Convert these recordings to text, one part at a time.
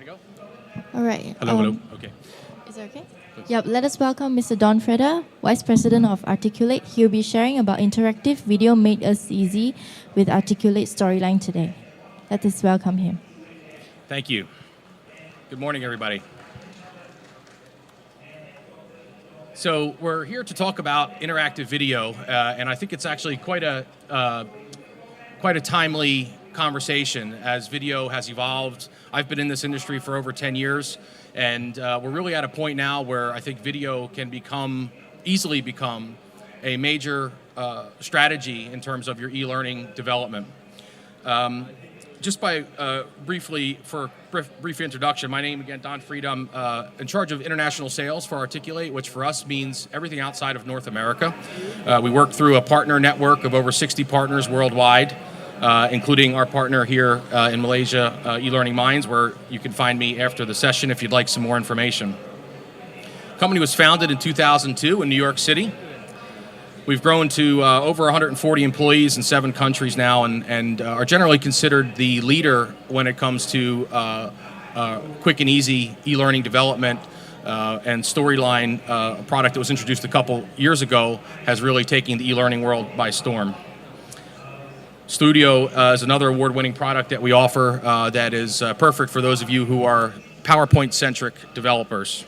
Ready to go? All right. Hello. Okay. Is it okay? Please. Yep. Let us welcome Mr. Don Freda, Vice President of Articulate. He'll be sharing about interactive video made us easy with Articulate Storyline today. Let us welcome him. Thank you. Good morning, everybody. So we're here to talk about interactive video, and I think it's actually quite a timely conversation as video has evolved. I've been in this industry for over 10 years, and we're really at a point now where I think video can easily become a major strategy in terms of your e-learning development. Just by brief introduction, my name again, Don Freda. I'm in charge of international sales for Articulate, which for us means everything outside of North America. We work through a partner network of over 60 partners worldwide, including our partner here in Malaysia, eLearningminds, where you can find me after the session if you'd like some more information. The company was founded in 2002 in New York City. We've grown to over 140 employees in 7 countries now, and are generally considered the leader when it comes to quick and easy e-learning development. And Storyline, a product that was introduced a couple years ago, has really taken the e-learning world by storm. Studio is another award-winning product that we offer that is perfect for those of you who are PowerPoint-centric developers.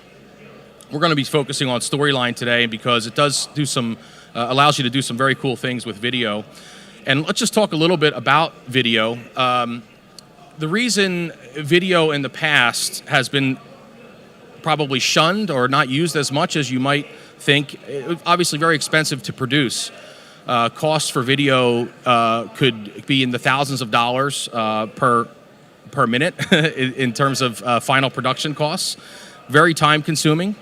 We're going to be focusing on Storyline today because it does do allows you to do some very cool things with video. And let's just talk a little bit about video. The reason video in the past has been probably shunned or not used as much as you might think, obviously very expensive to produce. Costs for video could be in the thousands of dollars per minute in terms of final production costs. Very time consuming.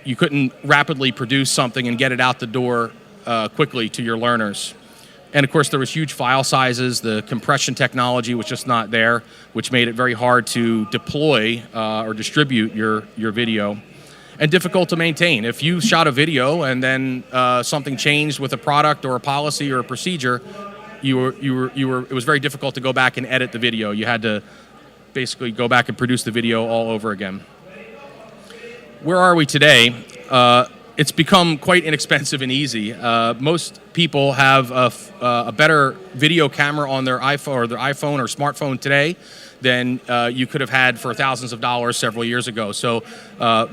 You couldn't rapidly produce something and get it out the door quickly to your learners. And of course, there was huge file sizes. The compression technology was just not there, which made it very hard to deploy or distribute your video, and difficult to maintain. If you shot a video and then something changed with a product or a policy or a procedure, it was very difficult to go back and edit the video. You had to basically go back and produce the video all over again. Where are we today? It's become quite inexpensive and easy. Most people have a better video camera on their iPhone or smartphone today than you could have had for thousands of dollars several years ago. So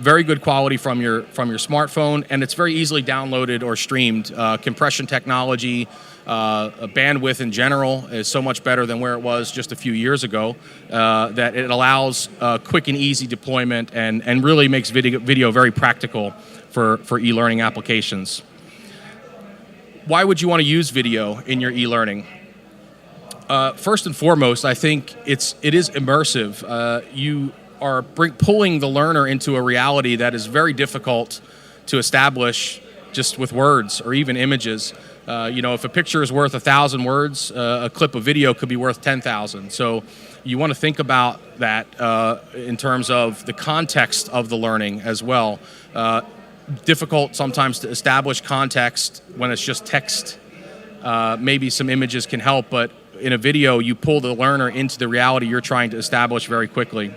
very good quality from your smartphone, and it's very easily downloaded or streamed. Compression technology, bandwidth in general is so much better than where it was just a few years ago that it allows quick and easy deployment and really makes video very practical for e-learning applications. Why would you want to use video in your e-learning? First and foremost, I think it is immersive. You are pulling the learner into a reality that is very difficult to establish just with words or even images. If a picture is worth 1,000 words, a clip of video could be worth 10,000. So you want to think about that in terms of the context of the learning as well. Difficult sometimes to establish context when it's just text. Maybe some images can help, but in a video, you pull the learner into the reality you're trying to establish very quickly.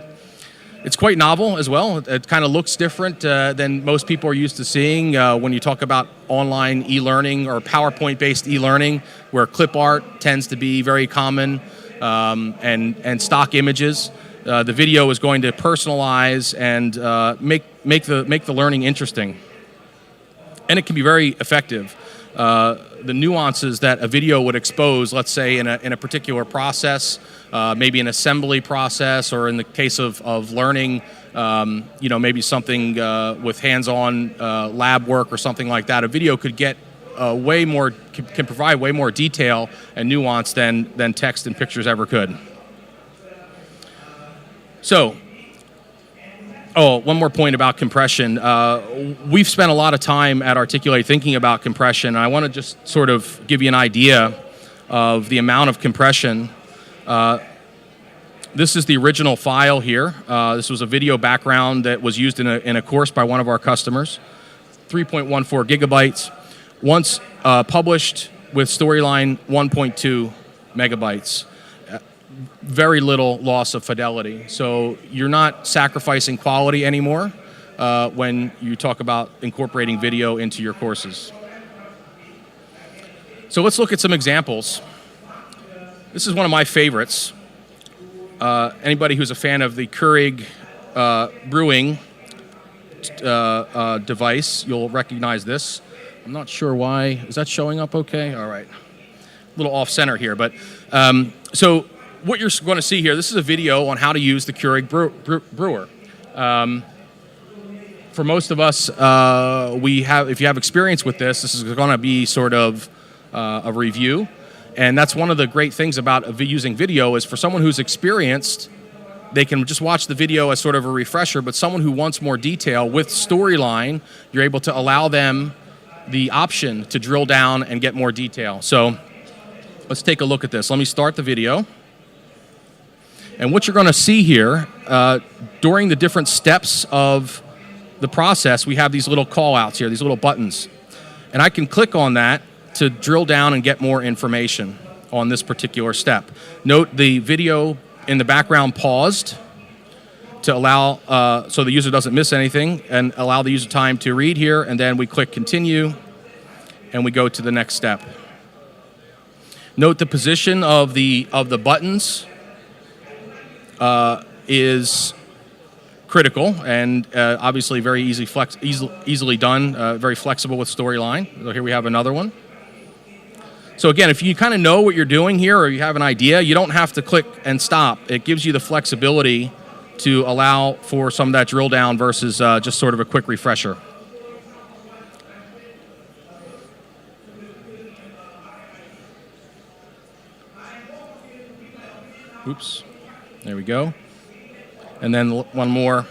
It's quite novel as well. It kind of looks different than most people are used to seeing when you talk about online e-learning or PowerPoint-based e-learning, where clip art tends to be very common and stock images. The video is going to personalize and make the learning interesting, and it can be very effective. The nuances that a video would expose, let's say in a particular process, maybe an assembly process, or in the case of learning, maybe something with hands-on lab work or something like that. A video could get can provide way more detail and nuance than text and pictures ever could. So, one more point about compression. We've spent a lot of time at Articulate thinking about compression. I want to just sort of give you an idea of the amount of compression. This is the original file here. This was a video background that was used in a course by one of our customers. 3.14 gigabytes. Once published with Storyline, 1.2 megabytes. very little loss of fidelity. So you're not sacrificing quality anymore when you talk about incorporating video into your courses. So let's look at some examples. This is one of my favorites. Anybody who's a fan of the Keurig brewing device, you'll recognize this. I'm not sure why. Is that showing up okay? All right. A little off center here. But so what you're going to see here, this is a video on how to use the Keurig brewer. For most of us, if you have experience with this is going to be sort of a review. And that's one of the great things about using video is for someone who's experienced, they can just watch the video as sort of a refresher, but someone who wants more detail with Storyline, you're able to allow them the option to drill down and get more detail. So let's take a look at this. Let me start the video. And what you're going to see here, during the different steps of the process, we have these little call-outs here, these little buttons. And I can click on that to drill down and get more information on this particular step. Note the video in the background paused to allow, so the user doesn't miss anything, and allow the user time to read here, and then we click continue, and we go to the next step. Note the position of the buttons is critical, and obviously very easily done, very flexible with Storyline. So here we have another one. So again, if you kind of know what you're doing here or you have an idea, you don't have to click and stop. It gives you the flexibility to allow for some of that drill down versus just sort of a quick refresher. Oops, there we go. And then one more.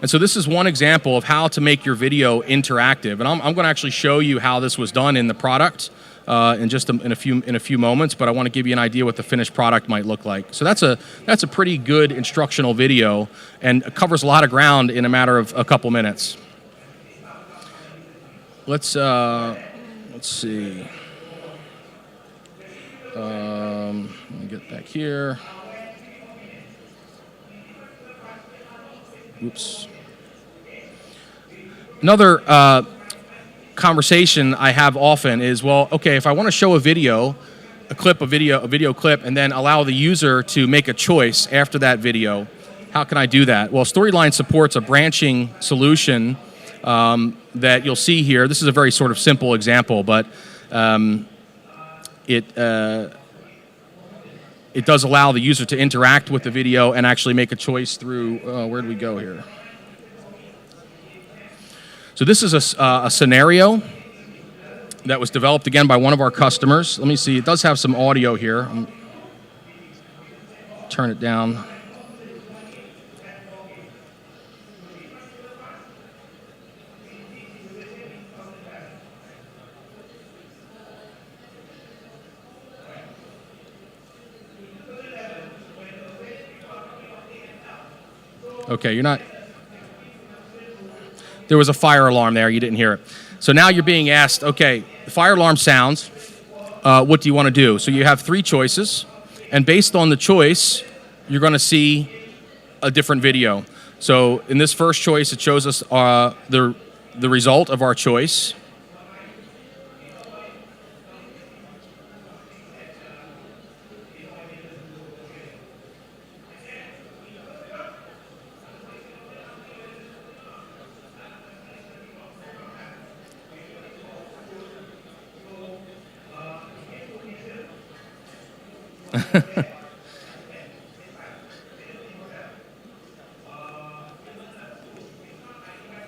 And so this is one example of how to make your video interactive. And I'm going to actually show you how this was done in the product in a few moments, but I want to give you an idea what the finished product might look like. So that's a pretty good instructional video, and it covers a lot of ground in a matter of a couple minutes. Let's see. Let me get back here. Oops. Another conversation I have often is, well, okay, if I want to show a video clip, and then allow the user to make a choice after that video, how can I do that? Well, Storyline supports a branching solution that you'll see here. This is a very sort of simple example, but it does allow the user to interact with the video and actually make a choice through, where do we go here? So this is a scenario that was developed again by one of our customers. Let me see, it does have some audio here. Turn it down. Okay, you're not. There was a fire alarm there, you didn't hear it. So now you're being asked, okay, the fire alarm sounds, what do you want to do? So you have three choices, and based on the choice, you're going to see a different video. So in this first choice, it shows us the result of our choice.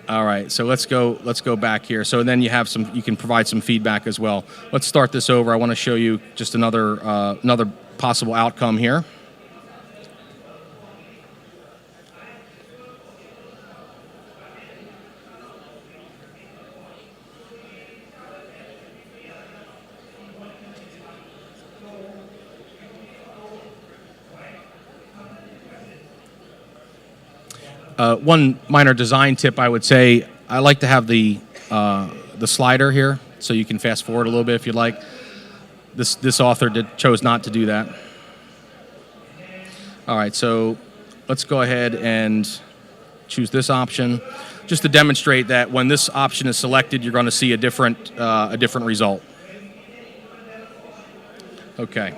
All right, so let's go back here. So then you can provide some feedback as well. Let's start this over. I want to show you just another possible outcome here. One minor design tip I would say, I like to have the slider here, so you can fast forward a little bit if you'd like. This author chose not to do that. All right, so let's go ahead and choose this option, just to demonstrate that when this option is selected, you're going to see a different result. Okay.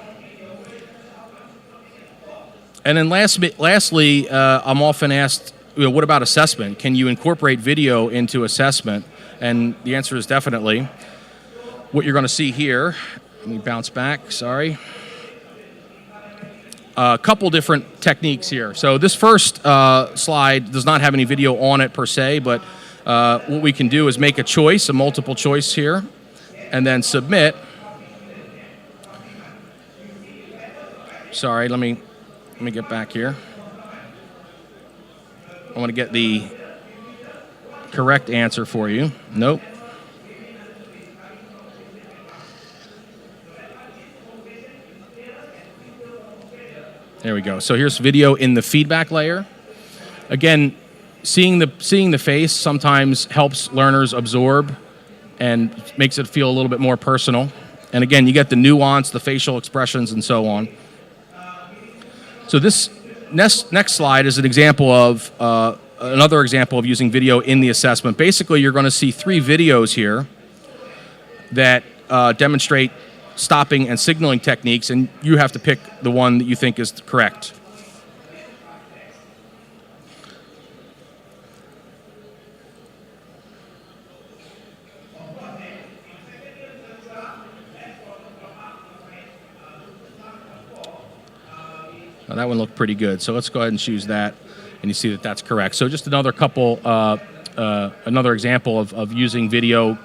And then lastly, I'm often asked, what about assessment? Can you incorporate video into assessment? And the answer is definitely. What you're going to see here, let me bounce back, sorry. A couple different techniques here. So this first slide does not have any video on it per se, but what we can do is make a choice, a multiple choice here, and then submit. Sorry, let me get back here. I want to get the correct answer for you. Nope. There we go. So here's video in the feedback layer. Again, seeing the face sometimes helps learners absorb and makes it feel a little bit more personal. And again, you get the nuance, the facial expressions, and so on. So this next slide is an example of another example of using video in the assessment. Basically, you're going to see 3 videos here that demonstrate stopping and signaling techniques, and you have to pick the one that you think is correct. Now that one looked pretty good, so let's go ahead and choose that, and you see that that's correct. So just another example of using video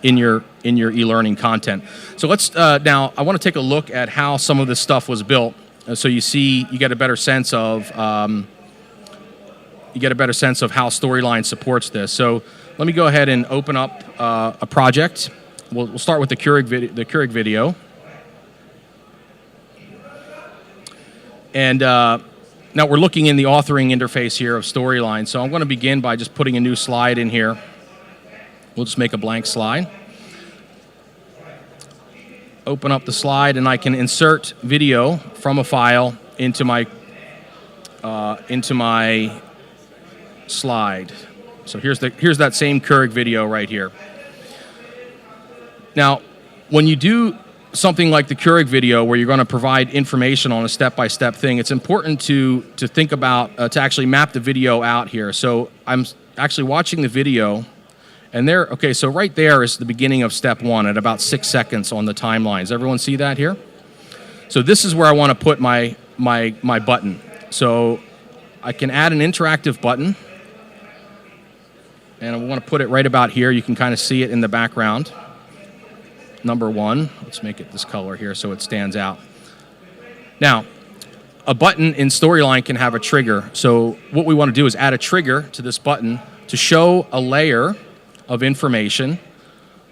in your e-learning content. So let's now I want to take a look at how some of this stuff was built, so you get a better sense of how Storyline supports this. So let me go ahead and open up a project. We'll start with the Keurig video. And now we're looking in the authoring interface here of Storyline. So I'm going to begin by just putting a new slide in here. We'll just make a blank slide. Open up the slide, and I can insert video from a file into my slide. So here's that same Keurig video right here. Now, when you do something like the Keurig video, where you're going to provide information on a step-by-step thing, it's important to think about to actually map the video out here. So I'm actually watching the video. And so right there is the beginning of step 1 at about 6 seconds on the timeline. Does everyone see that here? So this is where I want to put my button. So I can add an interactive button, and I want to put it right about here. You can kind of see it in the background. Number 1, let's make it this color here so it stands out. Now, a button in Storyline can have a trigger. So what we want to do is add a trigger to this button to show a layer of information.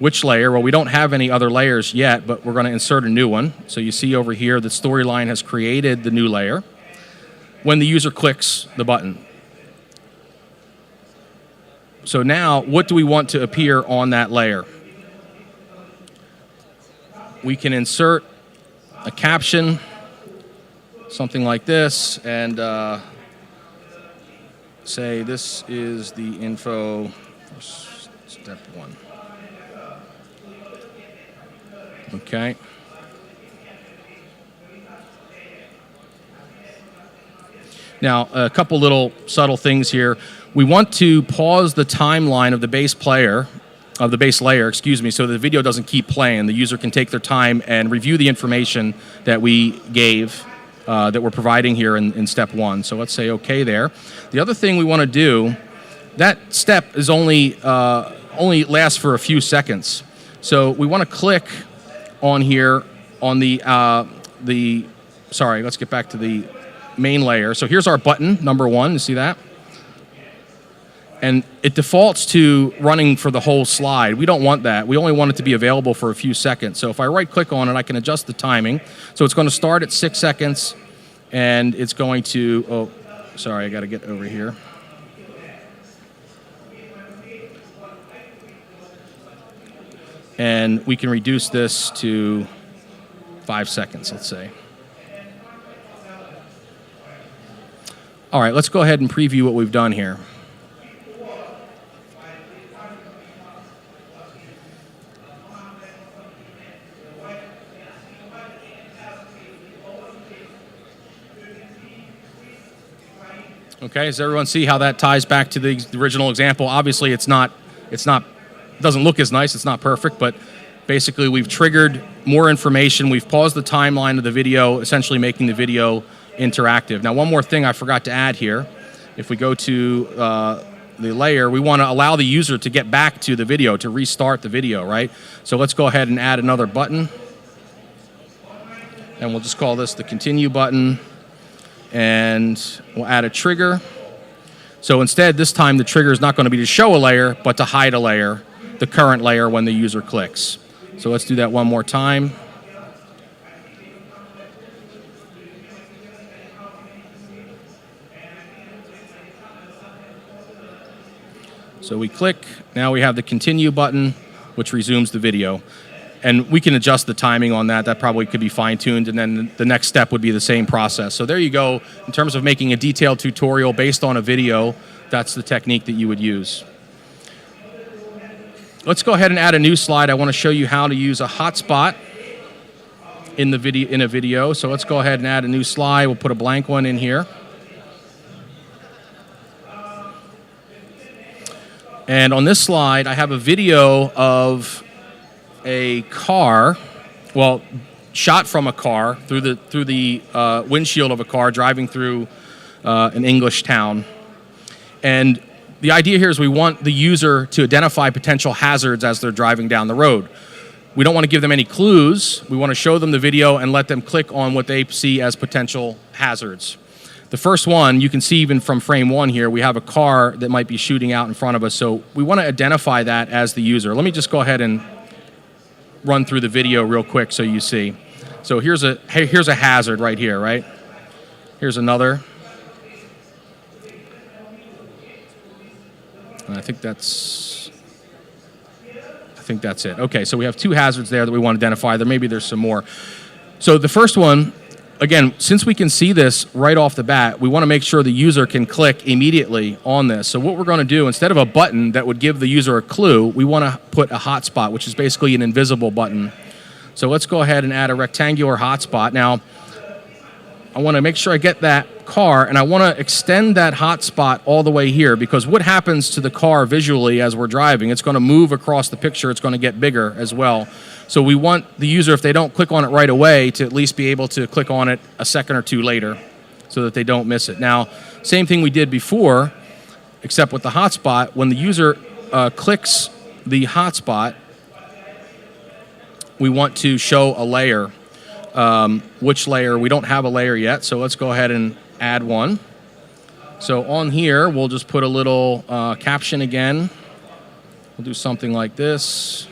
Which layer? Well, we don't have any other layers yet, but we're going to insert a new one. So you see over here that Storyline has created the new layer when the user clicks the button. So now, what do we want to appear on that layer? We can insert a caption, something like this, and say this is the info for step 1. Okay. Now, a couple little subtle things here. We want to pause the timeline of the base layer, so the video doesn't keep playing. The user can take their time and review the information that we gave, that we're providing here in step 1. So let's say OK there. The other thing we want to do, that step is only lasts for a few seconds. So we want to click on here on let's get back to the main layer. So here's our button, number 1. You see that? And it defaults to running for the whole slide. We don't want that. We only want it to be available for a few seconds. So if I right-click on it, I can adjust the timing. So it's going to start at 6 seconds, and it's going to, I got to get over here. And we can reduce this to 5 seconds, let's say. All right, let's go ahead and preview what we've done here. Okay, does everyone see how that ties back to the original example? Obviously, doesn't look as nice, it's not perfect, but basically we've triggered more information, we've paused the timeline of the video, essentially making the video interactive. Now, one more thing I forgot to add here. If we go to the layer, we want to allow the user to get back to the video, to restart the video, right? So let's go ahead and add another button. And we'll just call this the continue button. And we'll add a trigger. So instead, this time the trigger is not going to be to show a layer, but to hide a layer, the current layer when the user clicks. So let's do that one more time. So we click, now we have the continue button, which resumes the video. And we can adjust the timing on that. That probably could be fine-tuned, and then the next step would be the same process. So there you go. In terms of making a detailed tutorial based on a video, that's the technique that you would use. Let's go ahead and add a new slide. I want to show you how to use a hotspot in a video. So let's go ahead and add a new slide. We'll put a blank one in here. And on this slide, I have a video of a car, well, shot from a car through the windshield of a car driving through an English town. And the idea here is we want the user to identify potential hazards as they're driving down the road. We don't want to give them any clues. We want to show them the video and let them click on what they see as potential hazards. The first one, you can see even from frame one here, we have a car that might be shooting out in front of us. So we want to identify that as the user. Let me just go ahead and run through the video real quick so you see. So here's a hazard right here, right? Here's another. And I think that's it. Okay, so we have two hazards there that we want to identify. Maybe there's some more. So the first one, again, since we can see this right off the bat, we want to make sure the user can click immediately on this. So what we're going to do, instead of a button that would give the user a clue, we want to put a hotspot, which is basically an invisible button. So let's go ahead and add a rectangular hotspot. Now, I want to make sure I get that car, and I want to extend that hotspot all the way here, because what happens to the car visually as we're driving, it's going to move across the picture, it's going to get bigger as well. So we want the user, if they don't click on it right away, to at least be able to click on it a second or two later so that they don't miss it. Now, same thing we did before, except with the hotspot. When the user clicks the hotspot, we want to show a layer. Which layer? We don't have a layer yet, so let's go ahead and add one. So on here, we'll just put a little caption again. We'll do something like this.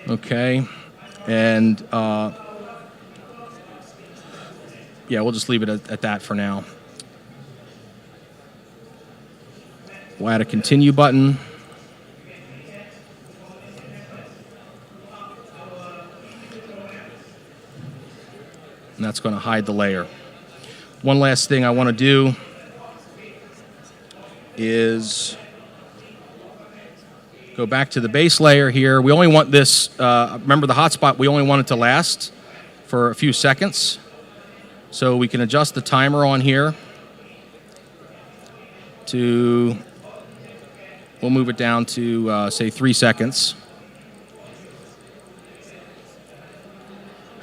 Okay, and yeah, we'll just leave it at that for now. We'll add a continue button. And that's going to hide the layer. One last thing I want to do is go back to the base layer here. We only want this, remember the hotspot, we only want it to last for a few seconds. So we can adjust the timer on here to, we'll move it down to, say, 3 seconds.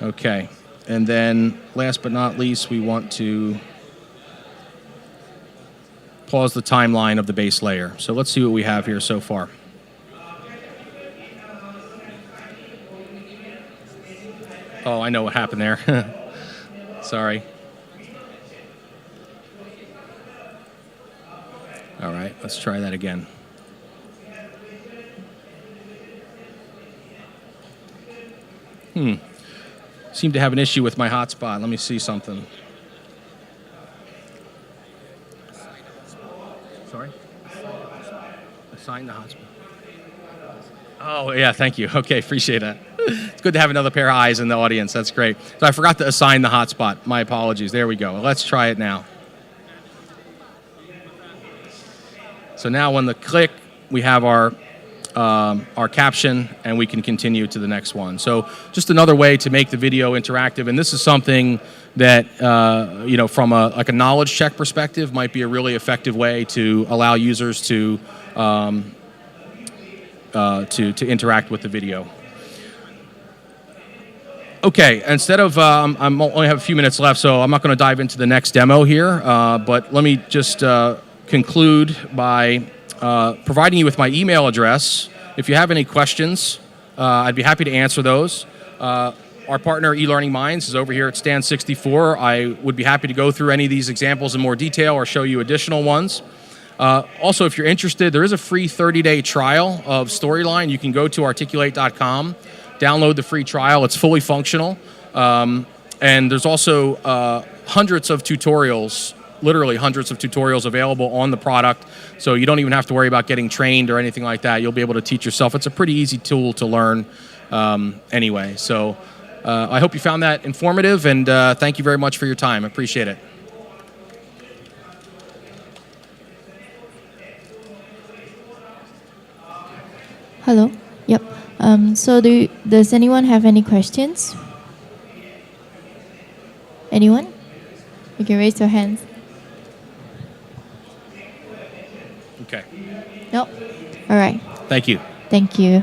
Okay. And then, last but not least, we want to pause the timeline of the base layer. So let's see what we have here so far. Oh, I know what happened there. Sorry. All right, let's try that again. Seem to have an issue with my hotspot. Let me see something. Sorry? Assign the hotspot. Oh, yeah, thank you. Okay, appreciate that. It's good to have another pair of eyes in the audience. That's great. So I forgot to assign the hotspot. My apologies. There we go. Let's try it now. So now when the click, we have our caption, and we can continue to the next one. So just another way to make the video interactive, and this is something that from a knowledge check perspective might be a really effective way to allow users to interact with the video. Okay, instead of I only have a few minutes left, so I'm not going to dive into the next demo here. But let me just conclude by providing you with my email address. If you have any questions, I'd be happy to answer those. Our partner, eLearningminds, is over here at stand 64. I would be happy to go through any of these examples in more detail or show you additional ones. Also, if you're interested, there is a free 30-day trial of Storyline. You can go to articulate.com, download the free trial. It's fully functional. And there's also hundreds of tutorials, literally hundreds of tutorials available on the product. So you don't even have to worry about getting trained or anything like that. You'll be able to teach yourself. It's a pretty easy tool to learn anyway. So I hope you found that informative, and thank you very much for your time. I appreciate it. Hello. Yep. So does anyone have any questions? Anyone? You can raise your hands. Okay. No? All right. Thank you. Thank you.